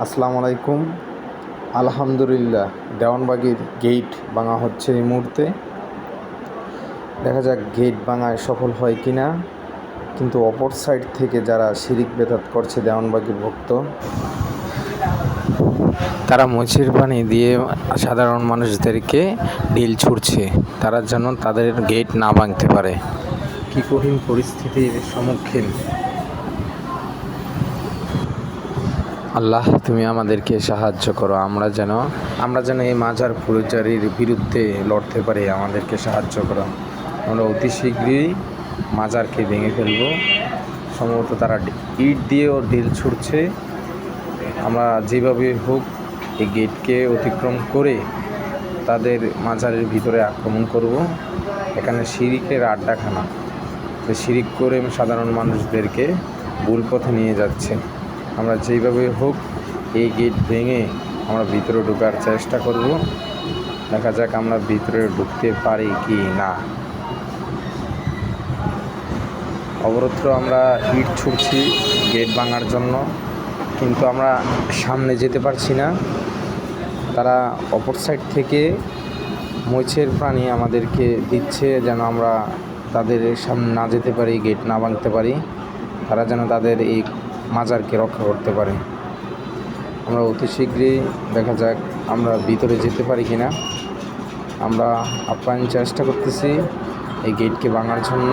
আসসালামু আলাইকুম। আলহামদুলিল্লাহ, দেওয়ানবাগির গেট ভাঙা হচ্ছে এই মুহূর্তে। দেখা যাক গেট ভাঙায় সফল হয় কি না। কিন্তু অপর সাইড থেকে যারা শিরিক বেদাত করছে দেওয়ানবাগির ভক্ত, তারা মহিষের পানি দিয়ে সাধারণ মানুষদেরকে ঢিল ছুড়ছে, তারা যেন তাদের গেট না ভাঙতে পারে। কি কঠিন পরিস্থিতির সম্মুখীন! আল্লাহ, তুমি আমাদেরকে সাহায্য করো। আমরা যেন এই মাজার পূজারীর বিরুদ্ধে লড়তে পারি। আমাদেরকে সাহায্য করো। আমরা অতি শীঘ্রই মাজারকে ভেঙে ফেলব। সম্ভবত তারা ইট দিয়েও ঢিল ছুড়ছে। আমরা যেভাবে হোক এই গেটকে অতিক্রম করে তাদের মাজারের ভিতরে আক্রমণ করব। এখানে শিরিকের আড্ডাখানা, শিরিক করে সাধারণ মানুষদেরকে ভুল পথে নিয়ে যাচ্ছে। আমরা যেভাবে হোক এই গেট ভেঙে আমরা ভিতরে ঢোকার চেষ্টা করব। দেখা যাক আমরা ভিতরে ঢুকতে পারি কি না। অবরোধ আমরা ইট ছুটছি গেট ভাঙার জন্য, কিন্তু আমরা সামনে যেতে পারছি না। তারা অপর সাইড থেকে মহিষের প্রাণী আমাদেরকে দিচ্ছে যেন আমরা তাদের সামনে না যেতে পারি, গেট না ভাঙতে পারি। তারা যেন তাদের এই মাজারকে রক্ষা করতে পারে। আমরা অতি শীঘ্রই দেখা যাক আমরা ভিতরে যেতে পারি কি না। আমরা আপ্রাণ চেষ্টা করতেছি এই গেটকে ভাঙার জন্য।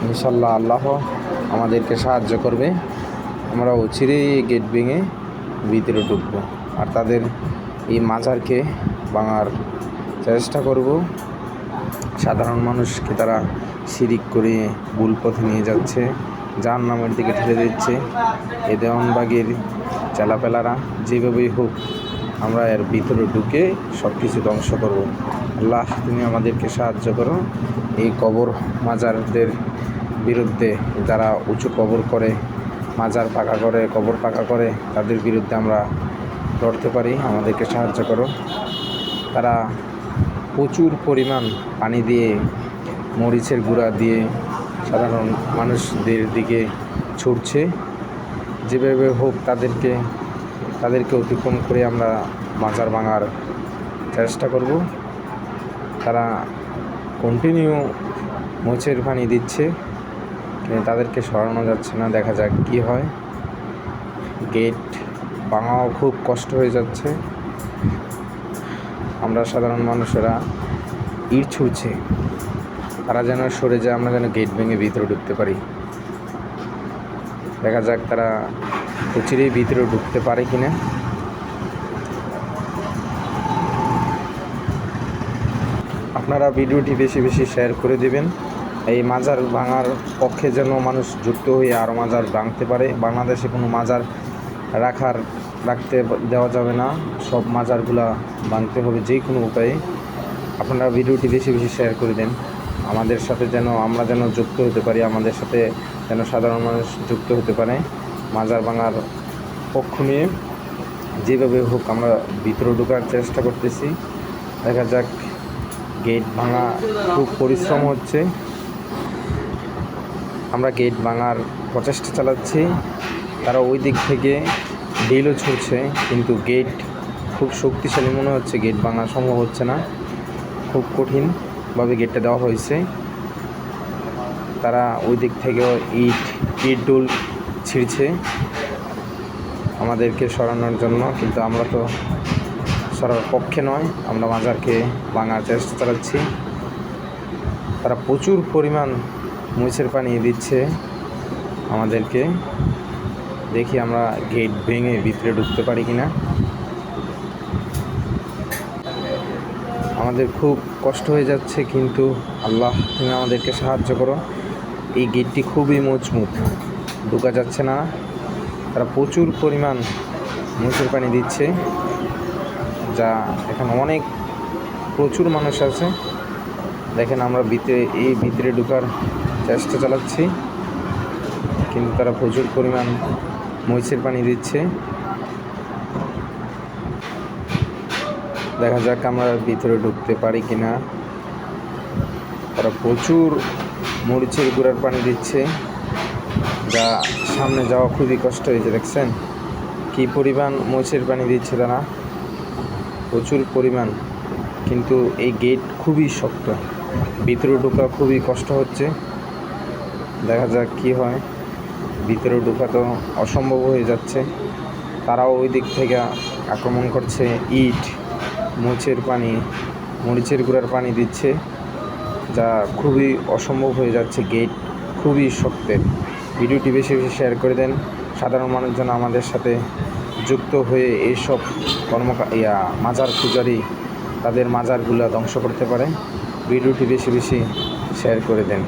ইনশাল্লাহ আল্লাহ আমাদেরকে সাহায্য করবে। আমরা অচিরেই এই গেট ভেঙে ভিতরে ঢুকবো আর তাদের এই মাজারকে ভাঙার চেষ্টা করব। সাধারণ মানুষকে তারা শিরিক করে ভুল পথে নিয়ে যাচ্ছে, জাহান্নামের দিকে ঠেলে দিচ্ছে। এই দেওয়ানবাগের চেলাপেলারা যেভাবেই হোক আমরা এর ভিতরে ঢুকে সব কিছু ধ্বংস করব। আল্লাহ, তুমি আমাদেরকে সাহায্য করো। এই কবর মাজারদের বিরুদ্ধে, যারা উঁচু কবর করে, মাজার পাকা করে, কবর পাকা করে, তাদের বিরুদ্ধে আমরা লড়তে পারি। আমাদেরকে সাহায্য করো। তারা প্রচুর পরিমাণ পানি দিয়ে, মরিচের গুঁড়া দিয়ে সাধারণ মানুষদের দিকে ছুটছে। যেভাবে হোক তাদেরকে অতিক্রম করে আমরা মাজার ভাঙার চেষ্টা করব। তারা কন্টিনিউ মরিচের পানি দিচ্ছে, কিন্তু তাদেরকে সরানো যাচ্ছে না। দেখা যাক কি হয়। গেট ভাঙাও খুব কষ্ট হয়ে যাচ্ছে। আমরা সাধারণ মানুষেরা ইট ছুঁড়ছে, তারা যেন সরে যায়, আমরা যেন গেট ভেঙে ভিতরে ঢুকতে পারি। দেখা যাক তারা অচিরেই ভিতরে ঢুকতে পারে কিনা। আপনারা ভিডিওটি বেশি বেশি শেয়ার করে দেবেন। এই মাজার ভাঙার পক্ষে যেন মানুষ যুক্ত হয়ে আরও মাজার ভাঙতে পারে। বাংলাদেশে কোনো মাজার রাখতে দেওয়া যাবে না। সব মাজারগুলা ভাঙতে হবে যে কোনো উপায়ে। আপনারা ভিডিওটি বেশি বেশি শেয়ার করে দেন। আমাদের সাথে আমরা যেন যুক্ত হতে পারি, আমাদের সাথে যেন সাধারণ মানুষ যুক্ত হতে পারে। মাজার ভাঙার পক্ষ নিয়ে যেভাবে হোক আমরা ভিতরে ঢোকার চেষ্টা করতেছি। দেখা যাক, গেট ভাঙা খুব পরিশ্রম হচ্ছে। আমরা গেট ভাঙার প্রচেষ্টা চালাচ্ছি। তারা ওই দিক থেকে ঢিলও ছুটছে, কিন্তু গেট খুব শক্তিশালী মনে হচ্ছে। গেট ভাঙা সম্ভব হচ্ছে না, খুব কঠিনভাবে গেটটা দেওয়া হয়েছে। তারা ওই দিক থেকেও ইট ডুল ছিঁড়ছে আমাদেরকে সরানোর জন্য, কিন্তু আমরা তো সরার পক্ষে নয়। আমরা মাজারকে ভাঙার চেষ্টা চালাচ্ছি। তারা প্রচুর পরিমাণ মরিচের পানি দিচ্ছে আমাদেরকে। দেখি আমরা গেট ভেঙে ভিতরে ঢুকতে পারি কিনা। আমাদের খুব কষ্ট হয়ে যাচ্ছে, কিন্তু আল্লাহ, তুমি আমাদেরকে সাহায্য করো। এই গেটটি খুবই মজবুত, ঢোকা যাচ্ছে না। তারা প্রচুর পরিমাণ মরিচের পানি দিচ্ছে, যা এখানে প্রচুর মানুষ আছে। দেখেন আমরা ভিতরে ঢোকার চেষ্টা চালাচ্ছি, কিন্তু তারা প্রচুর পরিমাণ মরিচের পানি দিচ্ছে। দেখা যাক আমরা ভিতরে ঢুকতে পারি কিনা। তারা প্রচুর মরিচের গুঁড়ার পানি দিচ্ছে, যা সামনে যাওয়া খুবই কষ্ট হয়েছে। দেখছেন, কী পরিমাণ মোচের পানি দিচ্ছে তারা, প্রচুর পরিমাণ। কিন্তু এই গেট খুবই শক্ত, ভিতরে ঢোকা খুবই কষ্ট হচ্ছে। দেখা যাক কী হয়। ভিতরে ঢোকা তো অসম্ভব হয়ে যাচ্ছে। তারাও ওই দিক থেকে আক্রমণ করছে, ইট, মোচের পানি, মরিচের গুঁড়ার পানি দিচ্ছে, যা খুবই অসম্ভব হয়ে যাচ্ছে। গেট খুবই শক্তের। ভিডিওটি বেশি বেশি শেয়ার করে দেন, সাধারণ মানুষজন আমাদের সাথে যুক্ত হয়ে এইসব মাজার পূজারি তাদের মাজারগুলো ধ্বংস করতে পারে। ভিডিওটি বেশি বেশি শেয়ার করে দেন।